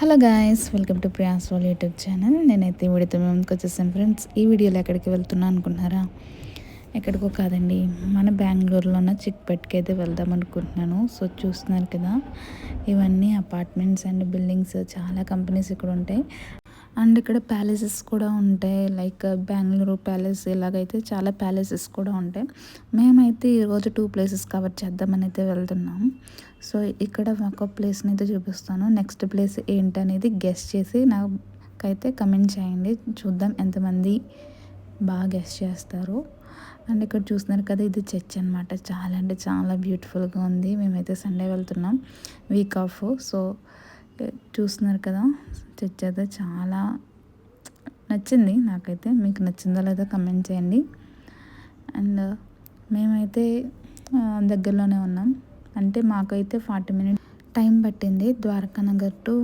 Hello guys, welcome to Priya's వాళ్ళ YouTube channel. నేనైతే ఈ వీడియోతో మేము ముందుకు వచ్చేసాను ఫ్రెండ్స్. ఈ వీడియోలో ఎక్కడికి వెళ్తున్నా అనుకుంటున్నారా? ఎక్కడికో కాదండి, మన బెంగళూరులో ఉన్న చిక్పేట్కి అయితే వెళ్దాం అనుకుంటున్నాను. సో చూస్తున్నారు కదా, ఇవన్నీ అపార్ట్మెంట్స్ అండ్ బిల్డింగ్స్, చాలా కంపెనీస్ ఇక్కడ ఉంటాయి. అండ్ ఇక్కడ ప్యాలెసెస్ కూడా ఉంటాయి, లైక్ బెంగళూరు ప్యాలెస్, ఇలాగైతే చాలా ప్యాలెసెస్ కూడా ఉంటాయి. మేమైతే ఈరోజు 2 ప్లేసెస్ కవర్ చేద్దామని అయితే వెళ్తున్నాం. సో ఇక్కడ ఒక ప్లేస్ని అయితే చూపిస్తాను. నెక్స్ట్ ప్లేస్ ఏంటనేది గెస్ట్ చేసి నాకైతే కమెంట్ చేయండి. చూద్దాం ఎంతమంది బాగా గెస్ట్ చేస్తారు. అండ్ ఇక్కడ చూస్తున్నారు కదా, ఇది చర్చ్ అనమాట. చాలా అంటే చాలా బ్యూటిఫుల్గా ఉంది. మేమైతే సండే వెళ్తున్నాం, వీక్ ఆఫ్. సో చూస్తున్నారు కదా, చర్చ్ అయితే చాలా నచ్చింది నాకైతే. మీకు నచ్చిందో లేదో కమెంట్ చేయండి. అండ్ మేమైతే దగ్గరలోనే ఉన్నాం, అంటే మాకైతే 40 మినిట్స్ టైం పట్టింది ద్వారకా నగర్ టు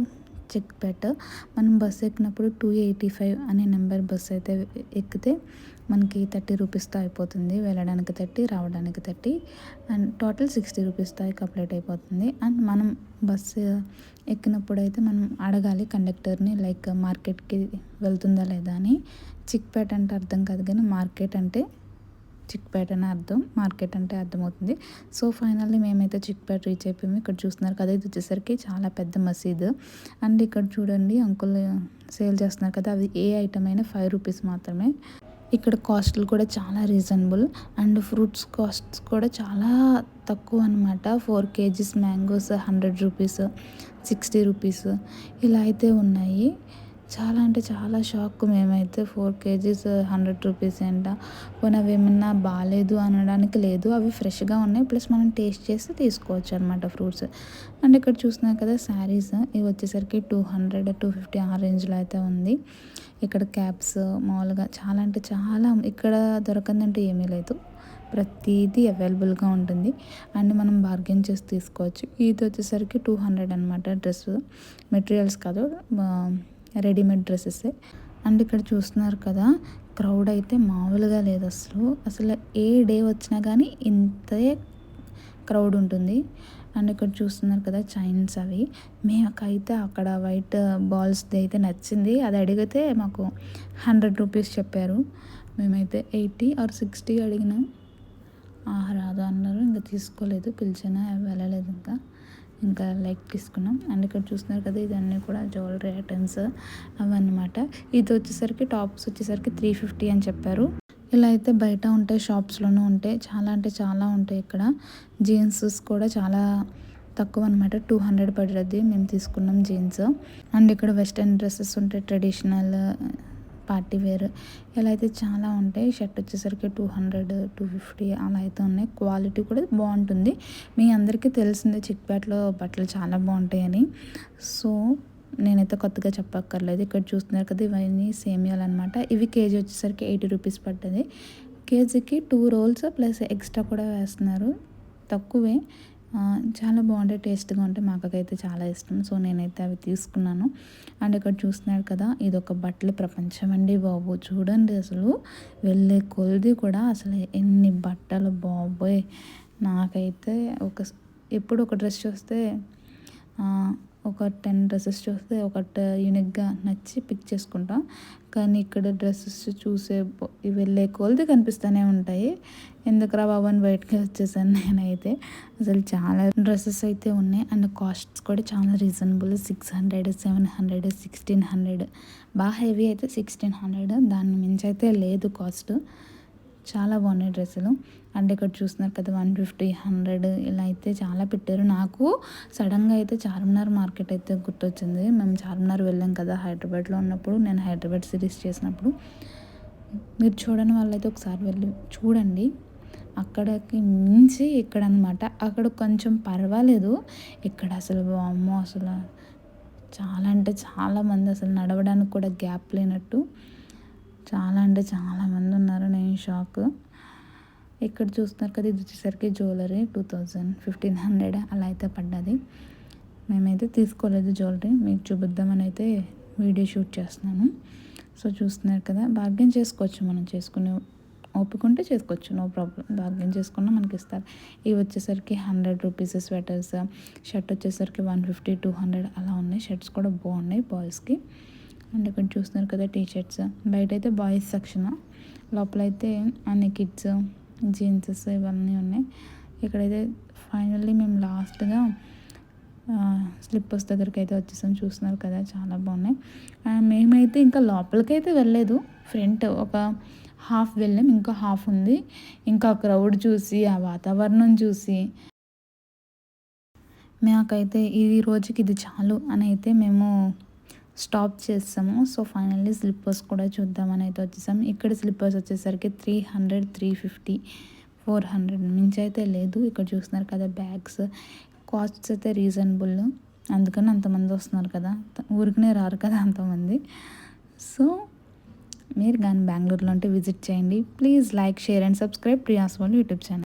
చిక్పేట్. మనం బస్సు ఎక్కినప్పుడు 285 అనే నెంబర్ బస్సు అయితే ఎక్కితే మనకి 30 రూపీస్తో అయిపోతుంది. వెళ్ళడానికి 30, రావడానికి 30, అండ్ టోటల్ 60 రూపీస్తో కంప్లీట్ అయిపోతుంది. అండ్ మనం బస్సు ఎక్కినప్పుడు అయితే మనం అడగాలి కండక్టర్ని, లైక్ మార్కెట్కి వెళ్తుందా లేదా అని. చిక్పేట్ అంటే అర్థం కాదు కానీ మార్కెట్ అంటే చిక్పేట్ అని అర్థం, మార్కెట్ అంటే అర్థమవుతుంది. సో ఫైనల్లీ మేమైతే చిక్పేట్ రీచ్ అయిపోయాము. ఇక్కడ చూస్తున్నారు కదా, ఇది వచ్చేసరికి చాలా పెద్ద మసీదు. అండ్ ఇక్కడ చూడండి, అంకుల్ సేల్ చేస్తున్నారు కదా, అది ఏ ఐటమ్ అయినా 5 రూపీస్ మాత్రమే. ఇక్కడ కాస్ట్లు కూడా చాలా రీజనబుల్. అండ్ ఫ్రూట్స్ కాస్ట్స్ కూడా చాలా తక్కువ అనమాట. 4 kgs మ్యాంగోస్ 100 రూపీస్, 60 రూపీస్ ఇలా అయితే ఉన్నాయి. చాలా అంటే చాలా షాక్. మేమైతే 4 kgs 100 రూపీస్ అంట. పోనీ అవి ఏమన్నా బాగాలేదు అనడానికి లేదు, అవి ఫ్రెష్గా ఉన్నాయి, ప్లస్ మనం టేస్ట్ చేసి తీసుకోవచ్చు అనమాట ఫ్రూట్స్. అండ్ ఇక్కడ చూస్తున్నారు కదా శారీస్, ఇవి వచ్చేసరికి 200, 250 ఆ రేంజ్లో అయితే ఉంది. ఇక్కడ క్యాప్స్ మామూలుగా చాలా అంటే చాలా, ఇక్కడ దొరకందంటే ఏమీ లేదు, ప్రతిదీ అవైలబుల్గా ఉంటుంది. అండ్ మనం బార్గెన్ చేసి తీసుకోవచ్చు. ఇది వచ్చేసరికి 200 అనమాట. డ్రెస్ మెటీరియల్స్ కాదు, రెడీమేడ్ డ్రెస్సెస్. అండ్ ఇక్కడ చూస్తున్నారు కదా, క్రౌడ్ అయితే మామూలుగా లేదు అసలు ఏ డే వచ్చినా కానీ ఇంతే క్రౌడ్ ఉంటుంది. అండ్ ఇక్కడ చూస్తున్నారు కదా చైన్స్, అవి మేకైతే అక్కడ వైట్ బాల్స్ది అయితే నచ్చింది. అది అడిగితే మాకు 100 రూపీస్ చెప్పారు. మేమైతే 80 or 60 అడిగినాం. రాదు అన్నారు, ఇంకా తీసుకోలేదు. పిలిచినా వెళ్ళలేదు, ఇంకా లైక్ తీసుకున్నాం. అండ్ ఇక్కడ చూస్తున్నారు కదా, ఇదన్నీ కూడా జ్యువెలరీ ఐటమ్స్ అవన్నమాట. ఇది వచ్చేసరికి టాప్స్ వచ్చేసరికి 350 అని చెప్పారు. ఇలా అయితే బయట ఉంటాయి, షాప్స్లోనూ ఉంటాయి, చాలా అంటే చాలా ఉంటాయి ఇక్కడ. జీన్సెస్ కూడా చాలా తక్కువ అనమాట, 200 పడుతుంది. మేము తీసుకున్నాం జీన్స్. అండ్ ఇక్కడ వెస్ట్రన్ డ్రెస్సెస్ ఉంటాయి, ట్రెడిషనల్, పార్టీ వేర్, ఇలా అయితే చాలా ఉంటాయి. షర్ట్ వచ్చేసరికి 200, 250 అలా అయితే ఉన్నాయి. క్వాలిటీ కూడా బాగుంటుంది. మీ అందరికీ తెలిసిందే చిక్పేటలో బట్టలు చాలా బాగుంటాయని. సో నేనైతే కొత్తగా చెప్పక్కర్లేదు. ఇక్కడ చూస్తున్నారు కదా, ఇవన్నీ సేమియాలు అనమాట. ఇవి కేజీ వచ్చేసరికి 80 రూపీస్ పడుతుంది. కేజీకి 2 రోల్స్ ప్లస్ ఎక్స్ట్రా కూడా వేస్తున్నారు, తక్కువే. చాలా బాగుంటాయి, టేస్ట్గా ఉంటాయి. మా అక్కకైతే చాలా ఇష్టం, సో నేనైతే అవి తీసుకున్నాను. అండ్ ఇక్కడ చూస్తున్నారు కదా, ఇది ఒక బట్టల ప్రపంచం అండి బాబు. చూడండి అసలు వెళ్ళే కొలది కూడా అసలు ఎన్ని బట్టలు బాబోయ్. నాకైతే ఎప్పుడు ఒక డ్రెస్ చూస్తే, ఒక 10 డ్రెస్సెస్ చూస్తే ఒకటి యూనిక్గా నచ్చి పిక్ చేసుకుంటాం. కానీ ఇక్కడ డ్రెస్సెస్ చూసే వెళ్ళే కొలది కనిపిస్తూనే ఉంటాయి. ఎందుకురా బాబు అని బయటకి వచ్చేసాను నేనైతే. అసలు చాలా డ్రెస్సెస్ అయితే ఉన్నాయి. అండ్ కాస్ట్స్ కూడా చాలా రీజనబుల్. 600, 700, 1600, బాగా హెవీ అయితే 1600, దాన్ని మించి అయితే లేదు కాస్ట్. చాలా బాగున్నాయి డ్రెస్సులు. అండ్ ఇక్కడ చూస్తున్నారు కదా, 150, 100 ఇలా అయితే చాలా పెట్టారు. నాకు సడన్గా అయితే చార్మినార్ మార్కెట్ అయితే గుర్తొచ్చింది. మేము చార్మినార్ వెళ్ళాం కదా హైదరాబాద్లో ఉన్నప్పుడు, నేను హైదరాబాద్ సిరీస్ చేసినప్పుడు. మీరు చూడని వాళ్ళైతే ఒకసారి వెళ్ళి చూడండి. అక్కడికి మించి ఇక్కడ అనమాట. అక్కడ కొంచెం పర్వాలేదు, ఇక్కడ అసలు అమ్మో అసలు చాలా అంటే చాలామంది, అసలు నడవడానికి కూడా గ్యాప్ లేనట్టు చాలా అంటే చాలామంది ఉన్నారు. నేను షాక్. ఇక్కడ చూస్తున్నారు కదా, ఇది వచ్చేసరికి జ్యువెలరీ 2000, 1500 అలా అయితే పడ్డది. మేమైతే తీసుకోలేదు జ్యువెలరీ, మీకు చూపిద్దామని అయితే వీడియో షూట్ చేస్తున్నాను. సో చూస్తున్నారు కదా, బార్గెన్ చేసుకోవచ్చు మనం చేసుకునే ఓపిక ఉంటే చేసుకోవచ్చు, నో ప్రాబ్లం. బార్గెన్ చేసుకున్నా మనకి ఇస్తారు. ఇవి వచ్చేసరికి 100 రూపీస్ స్వెటర్స్, షర్ట్ వచ్చేసరికి 150, 200 అలా ఉన్నాయి. షర్ట్స్ కూడా బాగున్నాయి బాయ్స్కి. అండ్ ఇక్కడ చూస్తున్నారు కదా టీ షర్ట్స్. బయట అయితే బాయ్స్ సెక్షన్, లోపలైతే అన్ని కిడ్స్ జీన్సెస్ ఇవన్నీ ఉన్నాయి. ఇక్కడైతే ఫైనల్లీ మేము లాస్ట్గా స్లిప్పర్స్ దగ్గరికి అయితే వచ్చేసాం. చూస్తున్నారు కదా చాలా బాగున్నాయి. మేమైతే ఇంకా లోపలికైతే వెళ్ళలేదు, ఫ్రంట్ ఒక హాఫ్ వెళ్ళాం, ఇంకా హాఫ్ ఉంది. ఇంకా క్రౌడ్ చూసి ఆ వాతావరణం చూసి మాకైతే ఈ రోజుకి ఇది చాలు అని అయితే మేము స్టాప్ చేస్తాము. సో ఫైనల్లీ స్లిప్పర్స్ కూడా చూద్దామని అయితే వచ్చేసాం. ఇక్కడ స్లిప్పర్స్ వచ్చేసరికి 300, 350, 400 మించి అయితే లేదు. ఇక్కడ చూస్తున్నారు కదా బ్యాగ్స్, కాస్ట్స్ అయితే రీజనబుల్, అందుకని అంతమంది వస్తున్నారు కదా, ఊరికనే రారు కదా అంతమంది. సో మీరు కానీ బెంగళూరులో ఉంటే విజిట్ చేయండి. Please like, share and subscribe Priya's world YouTube channel.